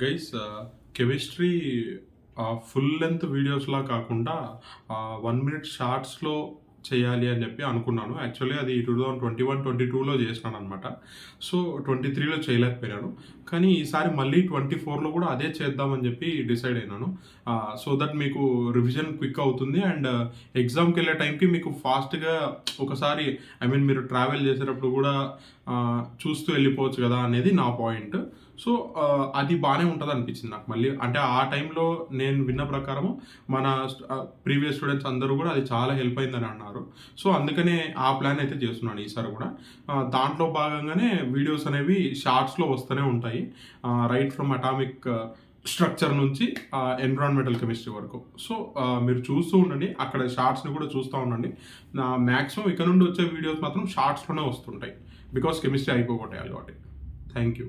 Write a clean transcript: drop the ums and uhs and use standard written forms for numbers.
Guys chemistry full length వీడియోస్లా కాకుండా 1 minute షార్ట్స్లో చేయాలి అని చెప్పి అనుకున్నాను. యాక్చువల్లీ అది 2021-22లో చేసినాను అనమాట. సో 23లో చేయలేకపోయాను. కానీ ఈసారి మళ్ళీ 24లో కూడా అదే చేద్దామని చెప్పి డిసైడ్ అయినాను. సో దట్ మీకు రివిజన్ క్విక్ అవుతుంది అండ్ ఎగ్జామ్కి వెళ్ళే టైంకి మీకు ఫాస్ట్గా ఒకసారి మీరు ట్రావెల్ చేసేటప్పుడు కూడా చూస్తూ వెళ్ళిపోవచ్చు కదా అనేది నా పాయింట్. సో అది బాగానే ఉంటుంది అనిపించింది నాకు. మళ్ళీ అంటే ఆ టైంలో నేను విన్న ప్రకారము మన ప్రీవియస్ స్టూడెంట్స్ అందరూ కూడా అది చాలా హెల్ప్ అయిందని అన్నారు. సో అందుకనే ఆ ప్లాన్ అయితే చేస్తున్నాను ఈసారి కూడా. దాంట్లో భాగంగానే వీడియోస్ అనేవి షార్ట్స్లో వస్తూనే ఉంటాయి, రైట్ ఫ్రమ్ అటామిక్ స్ట్రక్చర్ నుంచి ఎన్విరాన్మెంటల్ కెమిస్ట్రీ వరకు. సో మీరు చూస్తూ ఉండండి, అక్కడ షార్ట్స్ని కూడా చూస్తూ ఉండండి. మ్యాక్సిమం ఇక్కడ నుండి వచ్చే వీడియోస్ మాత్రం షార్ట్స్లోనే వస్తుంటాయి, బికాస్ కెమిస్ట్రీ అయిపోగొట్టాలి కాబట్టి. Thank you.